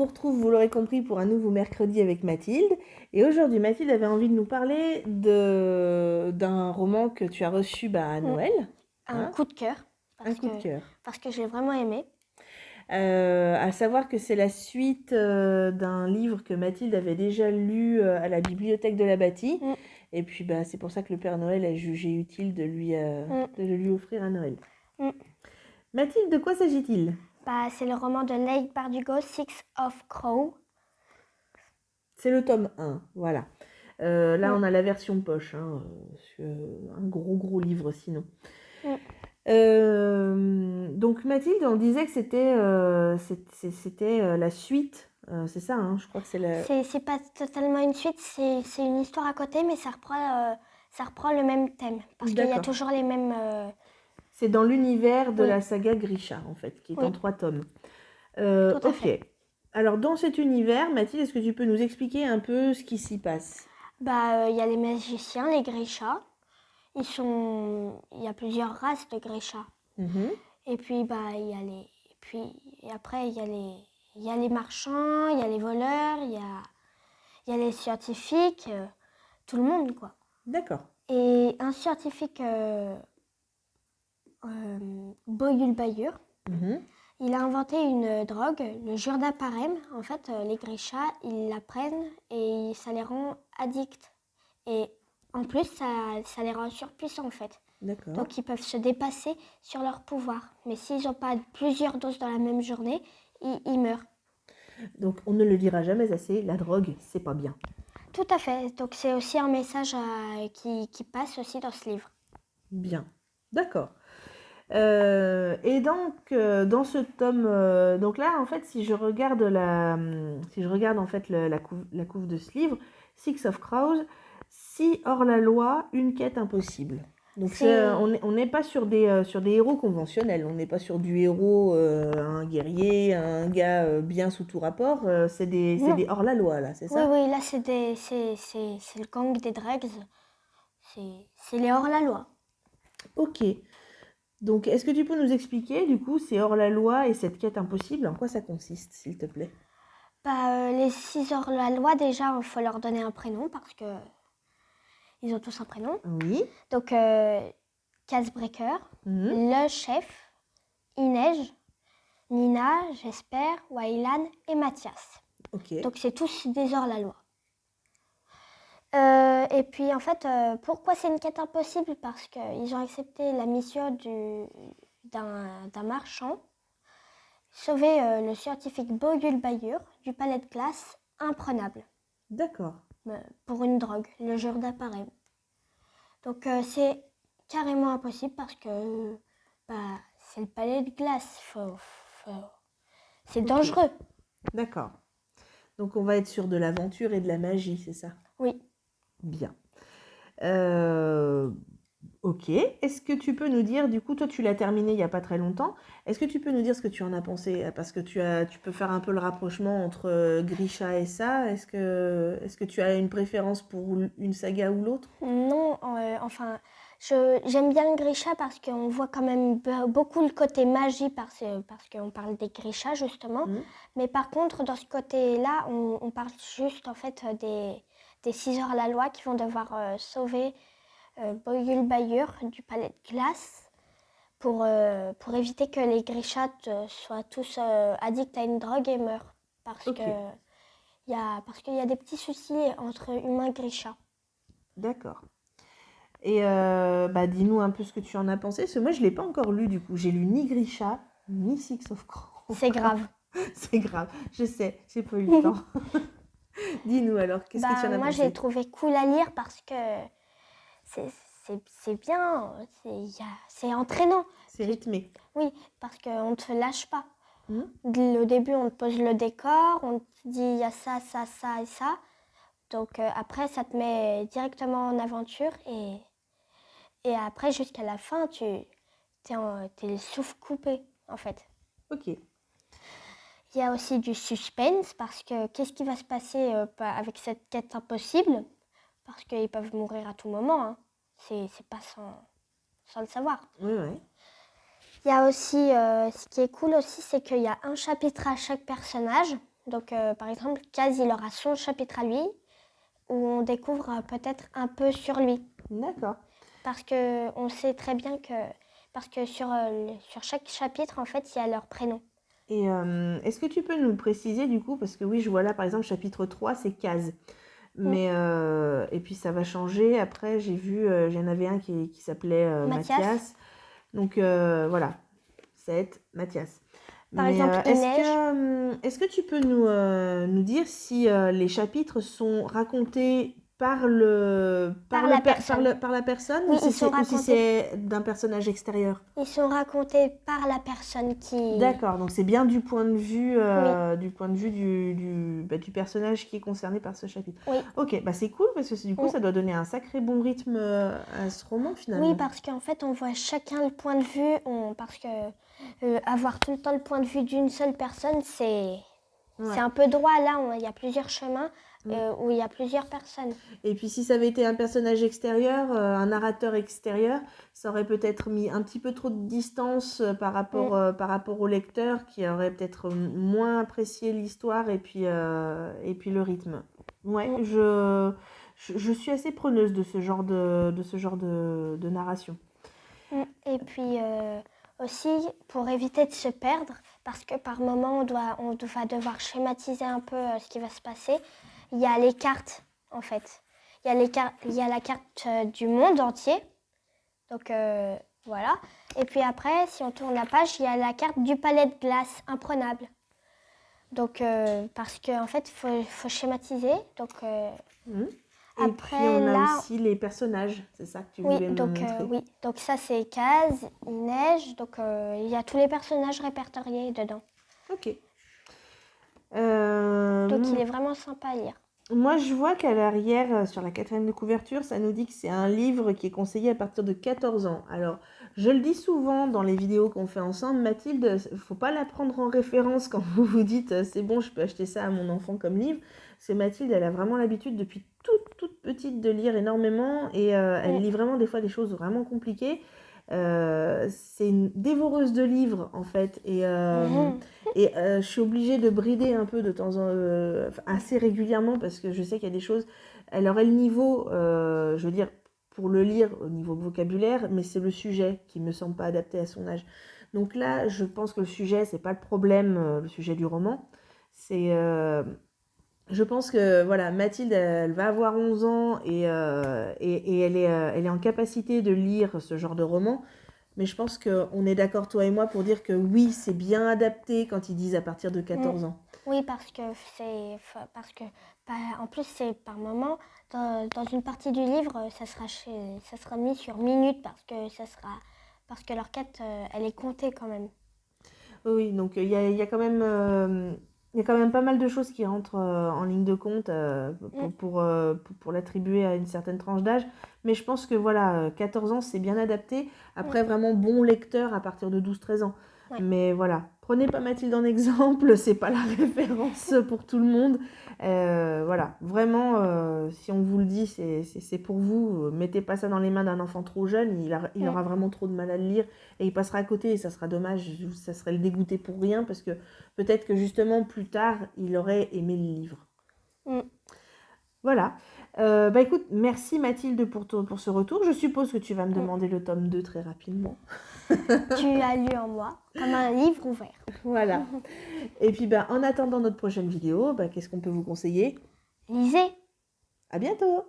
vous retrouve, vous l'aurez compris, pour un nouveau mercredi avec Mathilde. Et aujourd'hui, Mathilde avait envie de nous parler d'un roman que tu as reçu à Mm. Noël. Un Hein, coup de cœur, un coup de cœur. parce que j'ai vraiment aimé. À savoir que c'est la suite d'un livre que Mathilde avait déjà lu à la bibliothèque de la Bâtie. Mm. Et puis c'est pour ça que le Père Noël a jugé utile de de le lui offrir à Noël. Mm. Mathilde, de quoi s'agit-il? C'est le roman de Leigh Bardugo, Six of Crow. C'est le tome 1, voilà. Là, Mm. on a la version poche, hein, un gros livre sinon. Mm. Donc Mathilde, on disait que c'était la suite, c'est ça, hein, je crois que c'est la... C'est pas totalement une suite, c'est une histoire à côté, mais ça reprend le même thème. Parce qu'il y a D'accord. toujours les mêmes... C'est dans l'univers de Oui, la saga Grisha, en fait, qui est en oui, 3 tomes. tout à Ok. fait. Alors, dans cet univers, Mathilde, est-ce que tu peux nous expliquer un peu ce qui s'y passe? Il y a les magiciens, les Grishas. Il y a plusieurs races de Grishas. Mhm. Et puis, et après, il y a les marchands, il y a les voleurs, il y a les scientifiques, tout le monde, quoi. D'accord. Et un scientifique, Boyul Bayur, Mhm. il a inventé une drogue, le Jurdaparem. En fait, les Grishas, ils la prennent et ça les rend addicts. Et en plus, ça les rend surpuissants, en fait. D'accord. Donc, ils peuvent se dépasser sur leur pouvoir. Mais s'ils n'ont pas plusieurs doses dans la même journée, ils meurent. Donc, on ne le dira jamais assez, la drogue, c'est pas bien. Tout à fait. Donc, c'est aussi un message qui passe aussi dans ce livre. Bien. D'accord. Et donc, dans ce tome, donc là, en fait, si je regarde en fait la couve de ce livre, Six of Crows, si hors la loi, une quête impossible. Donc on n'est pas sur des héros conventionnels, on n'est pas sur du héros, un guerrier, un gars bien sous tout rapport, c'est des hors la loi là, c'est ça? Oui, là, c'est le gang des Dregs. C'est les hors-la-loi. Ok. Donc, est-ce que tu peux nous expliquer, du coup, c'est hors la loi et cette quête impossible, en quoi ça consiste, s'il te plaît? Les 6 hors-la-loi, déjà, il faut leur donner un prénom parce que ils ont tous un prénom. Oui. Donc, Casebreaker, Mhm. le chef, Inej, Nina, Jesper, Waylan et Mathias. Ok. Donc, c'est tous des hors-la-loi. Et puis, en fait, pourquoi c'est une quête impossible? Parce qu'ils ont accepté la mission d'un marchand, sauver le scientifique Boyul Bayur du palais de glace imprenable D'accord. pour une drogue, le Jurdaparem. Donc, c'est carrément impossible parce que c'est le palais de glace. C'est Ok. dangereux. D'accord. Donc, on va être sur de l'aventure et de la magie, c'est ça? Oui. Bien. Euh, Ok. Est-ce que tu peux nous dire, du coup, toi, tu l'as terminé il n'y a pas très longtemps. Est-ce que tu peux nous dire ce que tu en as pensé? Parce que tu peux faire un peu le rapprochement entre Grisha et ça. Est-ce que tu as une préférence pour une saga ou l'autre? Non, j'aime bien le Grisha parce qu'on voit quand même beaucoup le côté magie parce qu'on parle des Grishas justement. Mhm. Mais par contre, dans ce côté-là, on parle juste en fait des 6 heures la loi qui vont devoir sauver Boyul Bayur du palais de glace pour éviter que les Grishas soient tous addicts à une drogue et meurent. Ok. Parce qu'il y a des petits soucis entre humains et Grishas. D'accord. Et dis-nous un peu ce que tu en as pensé. Parce que moi, je ne l'ai pas encore lu, du coup. J'ai lu ni Grisha, ni Six of Crows. C'est grave. C'est grave. Je sais, j'ai pas eu le temps. Dis-nous alors, qu'est-ce que tu en as Moi, j'ai pensé? trouvé cool à lire parce que c'est bien, c'est entraînant. C'est rythmé. Oui, parce qu'on ne te lâche pas. Mhm. Au début, on te pose le décor, on te dit il y a ça, ça, ça et ça. Donc après, ça te met directement en aventure et après, jusqu'à la fin, t'es le souffle coupé, en fait. Ok. Il y a aussi du suspense parce que qu'est-ce qui va se passer avec cette quête impossible? Parce qu'ils peuvent mourir à tout moment, hein. C'est pas sans le savoir. Oui, oui. Il y a aussi, ce qui est cool aussi, c'est qu'il y a un chapitre à chaque personnage. Donc, par exemple, Kaz, il aura son chapitre à lui, où on découvre peut-être un peu sur lui. D'accord. Parce qu'on sait très bien que... Parce que sur chaque chapitre, en fait, il y a leur prénom. Et est-ce que tu peux nous préciser du coup, parce que oui, je vois là par exemple chapitre 3, c'est Kaz. Mais, et puis ça va changer. Après, j'ai vu, j'en avais un qui s'appelait Mathias. Mathias. Donc voilà, ça va être Mathias. Par Mais exemple, est-ce que tu peux nous dire si les chapitres sont racontés par Par la personne. par la personne Oui, ou si ils sont ou si c'est d'un personnage extérieur? Ils sont racontés par la personne qui... D'accord, donc c'est bien du point de vue, Oui. du point de vue du personnage qui est concerné par ce chapitre. Oui. Ok, bah c'est cool parce que du coup Mm. ça doit donner un sacré bon rythme à ce roman finalement. Oui, parce qu'en fait, on voit chacun le point de vue. Parce que avoir tout le temps le point de vue d'une seule personne, c'est Ouais. un peu droit. Là, il y a plusieurs chemins où il y a plusieurs personnes. Et puis si ça avait été un personnage extérieur, un narrateur extérieur, ça aurait peut-être mis un petit peu trop de distance par rapport au lecteur qui aurait peut-être moins apprécié l'histoire et puis le rythme. Ouais, je suis assez preneuse de ce genre de narration. Et puis aussi, pour éviter de se perdre, parce que par moment, on va devoir schématiser un peu ce qui va se passer, il y a les cartes, en fait. Il y a la carte du monde entier. Donc, voilà. Et puis après, si on tourne la page, il y a la carte du palais de glace imprenable. Donc, parce qu'en fait, il faut schématiser. Donc, Et après, puis on a là, aussi les personnages, c'est ça que tu oui, voulais me donc, montrer. oui. Donc ça, c'est Kaz, il neige. Donc, il y a tous les personnages répertoriés dedans. Ok. Donc, il est vraiment sympa à lire. Moi, je vois qu'à l'arrière, sur la quatrième de couverture, ça nous dit que c'est un livre qui est conseillé à partir de 14 ans. Alors, je le dis souvent dans les vidéos qu'on fait ensemble, Mathilde, il ne faut pas la prendre en référence quand vous vous dites c'est bon, je peux acheter ça à mon enfant comme livre. C'est Mathilde, elle a vraiment l'habitude depuis toute petite de lire énormément et elle lit vraiment des fois des choses vraiment compliquées. C'est une dévoreuse de livres en fait et je suis obligée de brider un peu de temps en assez régulièrement parce que je sais qu'il y a des choses, elle aurait le niveau, je veux dire, pour le lire au niveau vocabulaire, mais c'est le sujet qui me semble pas adapté à son âge. Donc là, je pense que le sujet, c'est pas le problème, le sujet du roman. C'est, je pense que voilà, Mathilde, elle va avoir 11 ans et elle est en capacité de lire ce genre de roman. Mais je pense qu'on est d'accord, toi et moi, pour dire que oui, c'est bien adapté quand ils disent à partir de 14 ans. Oui, parce que en plus, c'est par moment. Dans une partie du livre, ça sera mis sur minutes parce que leur quête, elle est comptée quand même. Oui, donc il y a quand même, il y a quand même pas mal de choses qui rentrent en ligne de compte pour l'attribuer à une certaine tranche d'âge. Mais je pense que voilà, 14 ans, c'est bien adapté. Après, vraiment bon lecteur à partir de 12-13 ans. Ouais. Mais voilà, prenez pas Mathilde en exemple, c'est pas la référence pour tout le monde. Voilà, vraiment, si on vous le dit, c'est pour vous. Mettez pas ça dans les mains d'un enfant trop jeune, il aura vraiment trop de mal à le lire et il passera à côté et ça sera dommage, ça serait le dégoûter pour rien parce que peut-être que justement plus tard, il aurait aimé le livre. Voilà. Bah écoute, merci Mathilde pour ce retour. Je suppose que tu vas me demander le tome 2 très rapidement. Tu as lu en moi, comme un livre ouvert. Voilà. Et puis bah, en attendant notre prochaine vidéo, bah, qu'est-ce qu'on peut vous conseiller? Lisez! À bientôt!